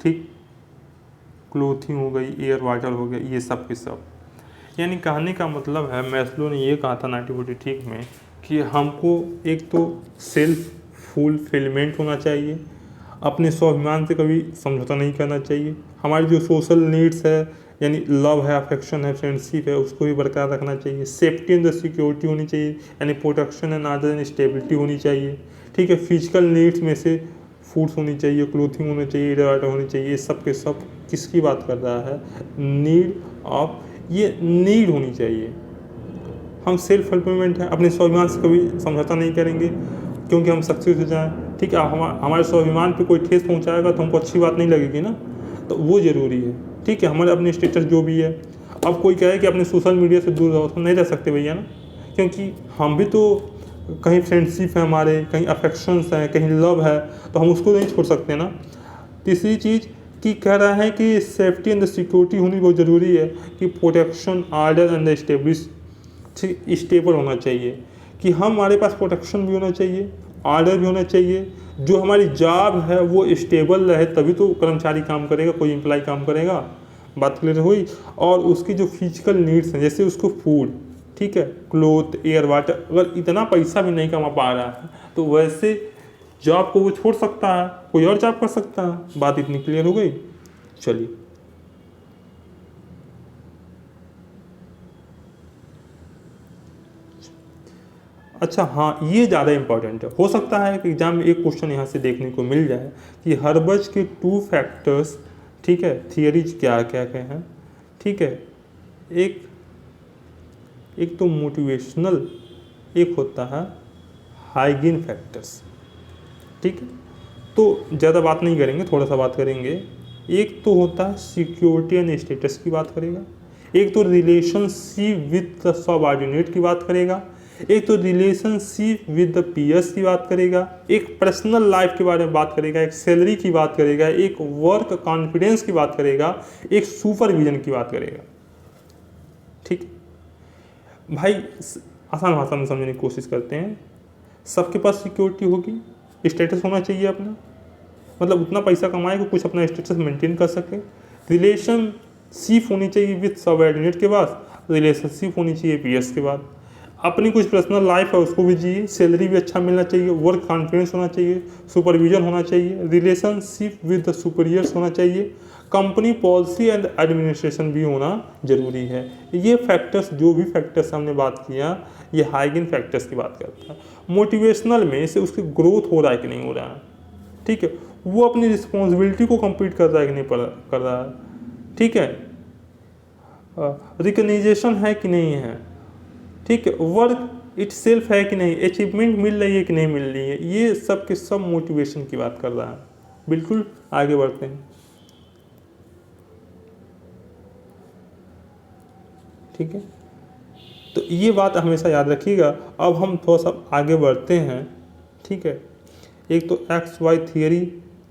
ठीक, क्लोथिंग हो गई, एयर वाटर हो गया, ये सब के सब। यानी कहने का मतलब है, मैस्लो ने ये कहा था 1943 में कि हमको एक तो सेल्फ फुलफिलमेंट होना चाहिए, अपने स्वाभिमान से कभी समझौता नहीं करना चाहिए, हमारी जो सोशल नीड्स है यानी लव है, अफेक्शन है, फ्रेंडशिप है, उसको भी बरकरार रखना चाहिए। सेफ्टी एंड द सिक्योरिटी होनी चाहिए, यानी protection and order and stability होनी चाहिए, ठीक है। फिजिकल नीड्स में से फूड्स होनी चाहिए, क्लोथिंग होनी चाहिए, एयर वाटर होनी चाहिए, ये सब के सब किसकी बात कर रहा है, नीड ऑफ, ये नीड होनी चाहिए। हम सेल्फ फुलफिलमेंट है, अपने स्वाभिमान से कभी समझौता नहीं करेंगे क्योंकि हम सक्सेस हो जाएं, ठीक है। हमारे स्वाभिमान पे कोई ठेस पहुंचाएगा तो हमको अच्छी बात नहीं लगेगी ना, तो वो ज़रूरी है, ठीक है। हमारे अपने स्टेटस जो भी है, अब कोई कहे कि अपने सोशल मीडिया से दूर रहो, तो नहीं रह सकते भैया ना, क्योंकि हम भी तो कहीं फ्रेंडशिप है हमारे, कहीं अफेक्शंस हैं, कहीं लव है, तो हम उसको नहीं छोड़ सकते ना। तीसरी चीज़ कि कह रहा है कि सेफ्टी एंड द सिक्योरिटी होनी बहुत ज़रूरी है, कि protection, order and the stable होना चाहिए, कि हमारे पास प्रोटेक्शन भी होना चाहिए, ऑर्डर भी होना चाहिए, जो हमारी जॉब है वो स्टेबल रहे, तभी तो कर्मचारी काम करेगा, कोई एम्प्लॉय काम करेगा, बात क्लियर हुई। और उसकी जो फिजिकल नीड्स हैं, जैसे उसको फूड, ठीक है, क्लोथ, एयर वाटर, अगर इतना पैसा भी नहीं कमा पा रहा है तो वैसे जॉब को वो छोड़ सकता है, कोई और जॉब कर सकता है। बात इतनी क्लियर हो गई। चलिए, अच्छा हाँ, ये ज़्यादा इंपॉर्टेंट है, हो सकता है कि एग्जाम में एक क्वेश्चन यहाँ से देखने को मिल जाए कि हर्बज के 2 फैक्टर्स, ठीक है, थियरीज क्या क्या क्या हैं, ठीक है। एक तो मोटिवेशनल, एक होता है हाइजीन फैक्टर्स, ठीक है। तो ज़्यादा बात नहीं करेंगे, थोड़ा सा बात करेंगे। एक तो होता है सिक्योरिटी एंड स्टेटस की बात करेगा, एक तो रिलेशनशिप विद द सबऑर्डिनेट की बात करेगा, एक तो रिलेशनशिप विद द पीयर्स की बात करेगा, एक पर्सनल लाइफ के बारे में बात करेगा, एक सैलरी की बात करेगा, एक वर्क कॉन्फिडेंस की बात करेगा, एक सुपरविजन की बात करेगा, ठीक। भाई आसान भाषा में समझने की कोशिश करते हैं। सबके पास सिक्योरिटी होगी, स्टेटस होना चाहिए अपना, मतलब उतना पैसा कमाए कि कुछ अपना स्टेटस मेंटेन कर सके। रिलेशनशिप होनी चाहिए विद सबऑर्डिनेट के बाद, रिलेशनशिप होनी चाहिए पीयर्स के बाद। अपनी कुछ पर्सनल लाइफ है उसको भी जिए, सैलरी भी अच्छा मिलना चाहिए, वर्क कॉन्फिडेंस होना चाहिए, सुपरविजन होना चाहिए, रिलेशनशिप विद द सुपीरियर्स होना चाहिए, कंपनी पॉलिसी एंड एडमिनिस्ट्रेशन भी होना जरूरी है। ये फैक्टर्स, जो भी फैक्टर्स हमने बात किया, ये हाइजीन फैक्टर्स की बात करता है। मोटिवेशनल में से उसकी ग्रोथ हो रहा है कि नहीं हो रहा है, ठीक है, वो अपनी रिस्पॉन्सिबिलिटी को कंप्लीट कर रहा है कि नहीं कर रहा है, ठीक है, रिकग्नाइजेशन है कि नहीं है, ठीक है, वर्क इट सेल्फ है कि नहीं, अचीवमेंट मिल रही है कि नहीं मिल रही है, ये सब के सब मोटिवेशन की बात कर रहा है। बिल्कुल, आगे बढ़ते हैं, ठीक है। तो ये बात हमेशा याद रखिएगा। अब हम थोड़ा सा आगे बढ़ते हैं, ठीक है। एक तो XY थियरी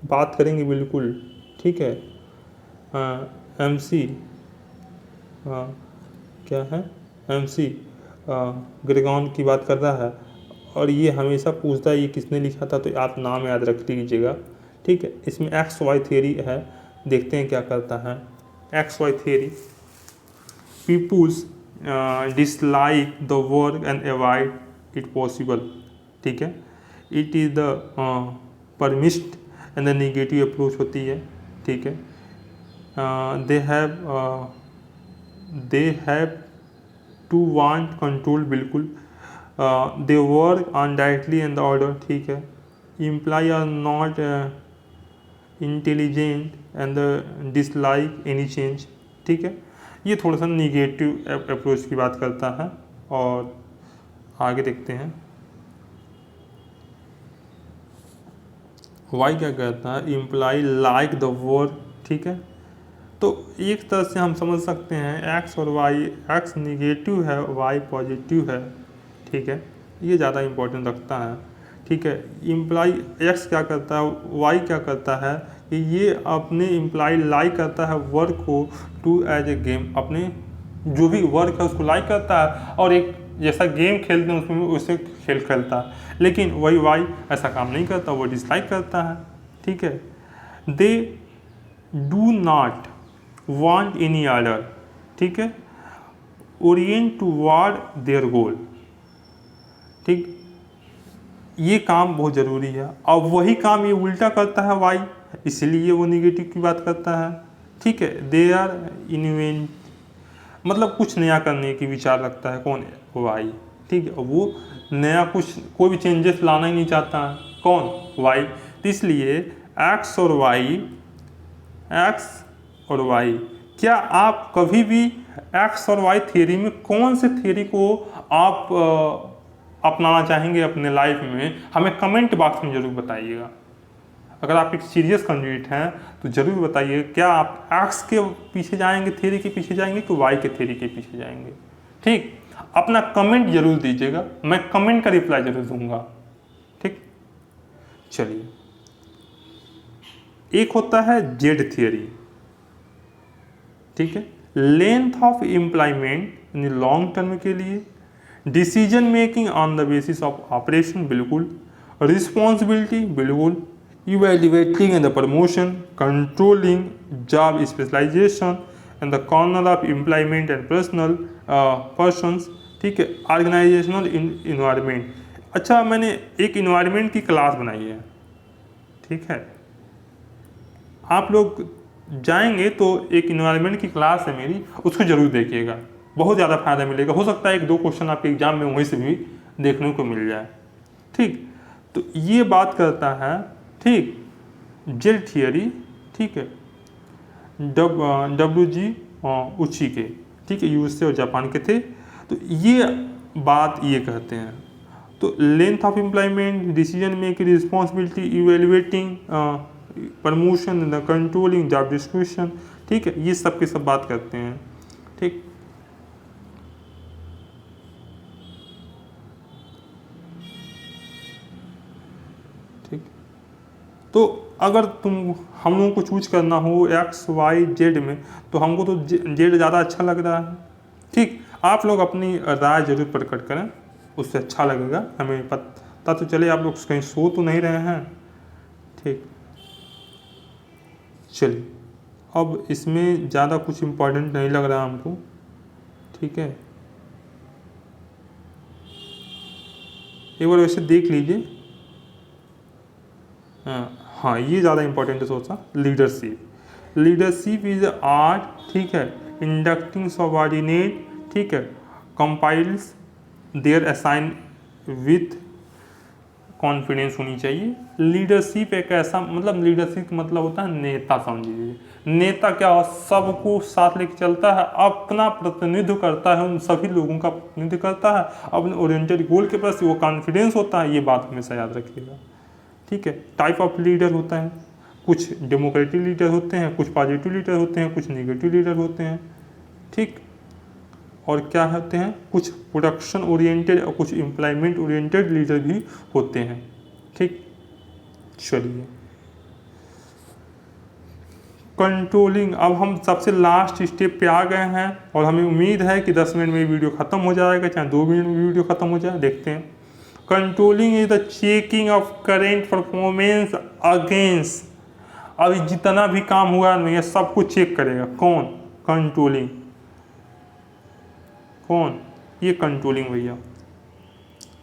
बात करेंगे बिल्कुल, ठीक है। MC, क्या है, MC ग्रेगॉन की बात कर रहा है, और ये हमेशा पूछता है ये किसने लिखा था, तो आप नाम याद रख लीजिएगा, ठीक है। इसमें XY थियरी है, देखते हैं क्या करता है। XY theory, peoples dislike the work and avoid it possible, ठीक है। It is the promised and the negative approach होती है, ठीक है। They have to want control, बिल्कुल। They work on directly and the order, ठीक है। Employee are not intelligent and dislike any change, ठीक है। ये थोड़ा सा निगेटिव अप्रोच की बात करता है। और आगे देखते हैं वाई क्या कहता है, इम्प्लाई लाइक द वर्ड, ठीक है। तो एक तरह से हम समझ सकते हैं एक्स और वाई, एक्स निगेटिव है, वाई पॉजिटिव है, ठीक है, ये ज़्यादा इम्पोर्टेंट रखता है, ठीक है। इम्प्लाई एक्स क्या करता है, वाई क्या करता है कि ये अपने इम्प्लाई लाइक करता है वर्क को टू एज ए गेम, अपने जो भी वर्क है उसको लाइक करता है और एक जैसा गेम खेलते हैं उसमें उससे खेलता है। लेकिन वही वाई ऐसा काम नहीं करता, वो डिसलाइक करता है, ठीक है। They do not want any order, ठीक है, ओरिएंट टूवर्ड देयर गोल, ठीक। ये काम बहुत ज़रूरी है। अब वही काम ये उल्टा करता है वाई, इसलिए वो निगेटिव की बात करता है, ठीक है। दे आर इन्वेंट, मतलब कुछ नया करने की विचार रखता है कौन, वाई, ठीक है। वो नया कुछ कोई भी चेंजेस लाना ही नहीं चाहता है, कौन, वाई। तो इसलिए एक्स और वाई, एक्स और वाई, क्या आप कभी भी एक्स और वाई थ्योरी में कौन से थ्योरी को आप अपनाना चाहेंगे अपने लाइफ में, हमें कमेंट बॉक्स में ज़रूर बताइएगा। अगर आप एक सीरियस कैंडिडेट हैं तो ज़रूर बताइए, क्या आप एक्स के पीछे जाएंगे, थ्योरी के पीछे जाएंगे कि वाई के थ्योरी के पीछे जाएंगे, ठीक। अपना कमेंट जरूर दीजिएगा, मैं कमेंट का रिप्लाई जरूर दूंगा, ठीक। चलिए, एक होता है जेड थियरी, ठीक है, length of employment in long term के लिए, decision making on the basis of operation, बिल्कुल, रिस्पॉन्सिबिलिटी, बिल्कुल, evaluating and the promotion, controlling job specialisation and the corner of employment and personal persons, ठीक है, organisational environment. अच्छा, मैंने एक environment की क्लास बनाई है, ठीक है, आप लोग जाएंगे तो एक इन्वायरमेंट की क्लास है मेरी, उसको जरूर देखिएगा, बहुत ज़्यादा फायदा मिलेगा। हो सकता है एक दो क्वेश्चन आपके एग्जाम में वहीं से भी देखने को मिल जाए, ठीक। तो ये बात करता है, ठीक, जेड थियरी, ठीक है, WG उची के, ठीक है, यूएसए और जापान के थे। तो ये बात ये कहते हैं, तो length of employment, decision making, responsibility, evaluating, promotion, the controlling job description, ठीक है, ये सब के सब बात करते हैं, ठीक। ठीक, तो अगर हम लोगों को चूज करना हो एक्स वाई जेड में, तो हमको तो जेड ज़्यादा अच्छा लग रहा है, ठीक। आप लोग अपनी राय जरूर प्रकट करें, उससे अच्छा लगेगा, हमें पता तो चले आप लोग कहीं सो तो नहीं रहे हैं, ठीक। चलिए, अब इसमें ज़्यादा कुछ इम्पोर्टेंट नहीं लग रहा हमको, ठीक है। एक बार वैसे देख लीजिए, हाँ ये ज़्यादा इम्पोर्टेंट है, सोचा, लीडरशिप। लीडरशिप इज आर्ट, ठीक है, इंडक्टिंग सबऑर्डिनेट, ठीक है, compiles their assign with confidence होनी चाहिए। लीडरशिप एक ऐसा, मतलब लीडरशिप का मतलब होता है नेता, समझिए। नेता क्या हो, सबको साथ लेके चलता है, अपना प्रतिनिधित्व करता है, उन सभी लोगों का प्रतिनिधित्व करता है, अपने ओरिएंटेड गोल के प्रति वो कॉन्फिडेंस होता है, ये बात हमेशा याद रखिएगा, ठीक है। टाइप ऑफ लीडर होता है, कुछ डेमोक्रेटिक लीडर होते हैं, कुछ पॉजिटिव लीडर होते हैं, कुछ निगेटिव लीडर होते हैं, ठीक। और क्या होते हैं, कुछ प्रोडक्शन ओरिएंटेड और कुछ एम्प्लॉयमेंट ओरिएंटेड लीडर भी होते हैं, ठीक। चलिए, कंट्रोलिंग, अब हम सबसे लास्ट स्टेप पे आ गए हैं और हमें उम्मीद है कि 10 मिनट में वीडियो ख़त्म हो जाएगा, चाहे 2 मिनट में वीडियो ख़त्म हो जाए, देखते हैं। Controlling is the checking of current performance against, अभी जितना भी काम हुआ है ये सब कुछ चेक करेगा, कौन, कंट्रोलिंग, कौन, ये कंट्रोलिंग भैया,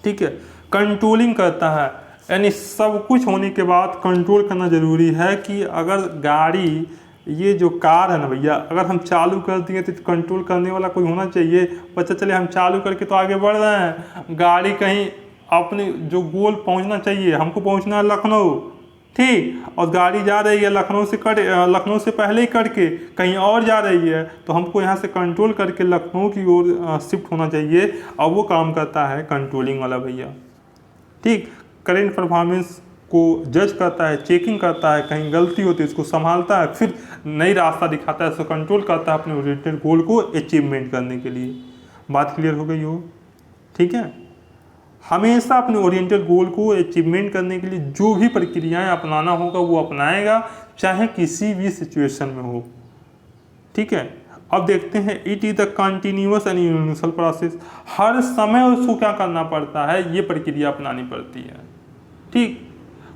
ठीक है, कंट्रोलिंग करता है। यानी सब कुछ होने के बाद कंट्रोल करना जरूरी है कि अगर गाड़ी, ये जो कार है ना भैया, अगर हम चालू कर दिए तो कंट्रोल करने वाला कोई होना चाहिए। पता चले हम चालू करके तो आगे बढ़ रहे हैं, गाड़ी कहीं अपने जो गोल पहुंचना चाहिए, हमको पहुंचना है लखनऊ, ठीक, और गाड़ी जा रही है लखनऊ से पहले ही कट के कहीं और जा रही है, तो हमको यहाँ से कंट्रोल करके लखनऊ की ओर शिफ्ट होना चाहिए। और वो काम करता है कंट्रोलिंग वाला भैया। ठीक, करेंट परफॉर्मेंस को जज करता है, चेकिंग करता है, कहीं गलती होती है उसको संभालता है, फिर नई रास्ता दिखाता है, उसको कंट्रोल करता है अपने ओरिएंटेड गोल को अचीवमेंट करने के लिए। बात क्लियर हो गई हो? ठीक है, हमेशा अपने ओरिएंटेड गोल को अचीवमेंट करने के लिए जो भी प्रक्रियाएं अपनाना होगा वो अपनाएगा, चाहे किसी भी सिचुएशन में हो। ठीक है, अब देखते हैं it is the continuous and universal process. हर समय उसको क्या करना पड़ता है, ये प्रक्रिया अपनानी पड़ती है। ठीक,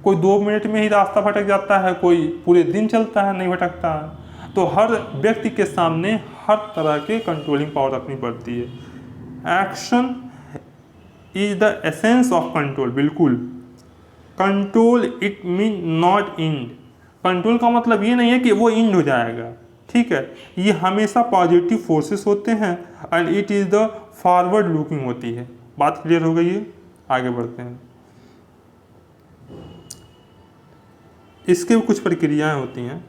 कोई 2 मिनट में ही रास्ता भटक जाता है, कोई पूरे दिन चलता है, नहीं भटकता है। तो हर व्यक्ति के सामने हर तरह के कंट्रोलिंग पावर रखनी पड़ती है। Action is the essence of control. बिल्कुल, control it mean not end. Control का मतलब ये नहीं है कि वो इंड हो जाएगा। ठीक है, ये हमेशा पॉजिटिव फोर्सेस होते हैं and it is the forward looking होती है। बात क्लियर हो गई है? आगे बढ़ते हैं। इसके भी कुछ प्रक्रियाएं होती हैं।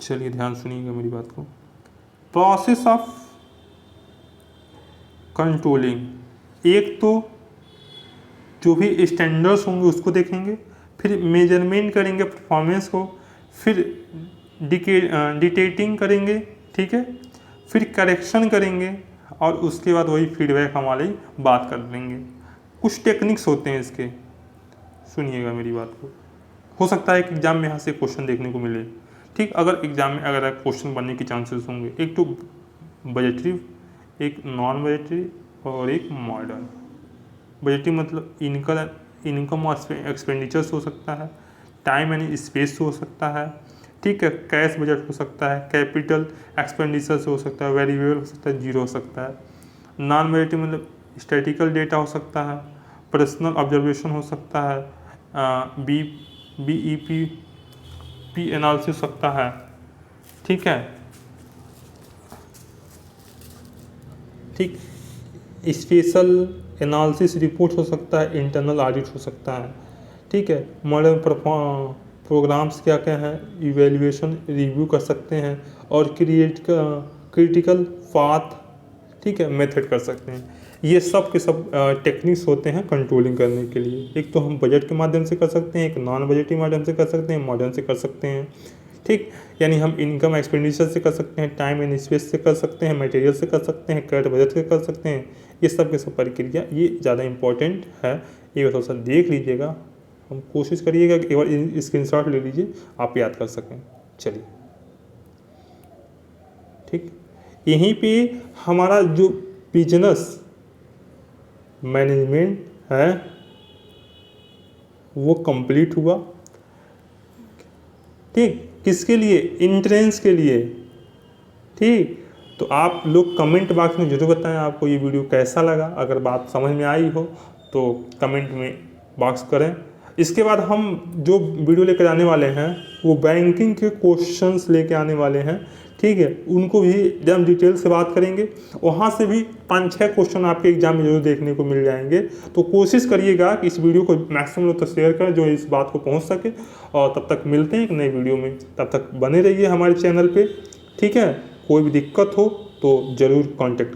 चलिए ध्यान सुनिएगा मेरी बात को। प्रोसेस ऑफ कंट्रोलिंग, एक तो जो भी स्टैंडर्ड्स होंगे उसको देखेंगे, फिर मेजरमेंट करेंगे परफॉर्मेंस को, फिर डिटेक्टिंग करेंगे। ठीक है, फिर करेक्शन करेंगे और उसके बाद वही फीडबैक हम वाली बात कर लेंगे। कुछ टेक्निक्स होते हैं इसके, सुनिएगा मेरी बात को। हो सकता है कि एग्जाम में यहाँ से क्वेश्चन देखने को मिले। ठीक, अगर एग्जाम में अगर क्वेश्चन बनने के चांसेस होंगे, एक तो बजटरी, एक नॉन बजटरी और एक मॉडर्न। बजटरी मतलब इनकम और एक्सपेंडिचर्स हो सकता है, टाइम एंड स्पेस हो सकता है। ठीक है, कैश बजट हो सकता है, कैपिटल एक्सपेंडिचर्स हो सकता है, वेरिएबल हो सकता है, जीरो हो सकता है। नॉन बजटरी मतलब स्टैटिकल डेटा हो सकता है, पर्सनल ऑब्जर्वेशन हो सकता है, BEP एनालिसिस हो सकता है। ठीक है, ठीक, स्पेशल एनालिसिस रिपोर्ट हो सकता है, इंटरनल ऑडिट हो सकता है। ठीक है, मॉडर्न प्रोग्राम्स क्या क्या हैं, इवेल्युएशन रिव्यू कर सकते हैं और क्रिटिकल पाथ, ठीक है, मेथड कर सकते हैं। ये सब के सब टेक्निक्स होते हैं कंट्रोलिंग करने के लिए। एक तो हम बजट के माध्यम से कर सकते हैं, एक नॉन बजट के माध्यम से कर सकते हैं, मॉडर्न से कर सकते हैं। ठीक, यानी हम इनकम एक्सपेंडिचर से कर सकते हैं, टाइम एंड स्पेस से कर सकते हैं, मटेरियल से कर सकते हैं, करेंट बजट से कर सकते हैं। ये सब के सब प्रक्रिया ये ज़्यादा इम्पोर्टेंट है, ये थोड़ा सा देख लीजिएगा। हम कोशिश करिएगा कि एक बार स्क्रीनशॉट ले लीजिए, आप याद कर सकें। चलिए, ठीक, यहीं पे हमारा जो बिजनेस मैनेजमेंट है वो कंप्लीट हुआ। ठीक, किसके लिए? एंट्रेंस के लिए। ठीक, तो आप लोग कमेंट बॉक्स में जरूर बताएं आपको ये वीडियो कैसा लगा। अगर बात समझ में आई हो तो कमेंट में बॉक्स करें। इसके बाद हम जो वीडियो लेकर आने वाले हैं वो बैंकिंग के क्वेश्चंस लेके आने वाले हैं। ठीक है, उनको भी एकदम डिटेल से बात करेंगे। वहाँ से भी 5-6 क्वेश्चन आपके एग्जाम में जरूर देखने को मिल जाएंगे। तो कोशिश करिएगा कि इस वीडियो को मैक्सिमम लोग तक शेयर करें जो इस बात को पहुँच सके। और तब तक मिलते हैं एक नई वीडियो में, तब तक बने रहिए हमारे चैनल पर। ठीक है, कोई भी दिक्कत हो तो ज़रूर कॉन्टेक्ट करें।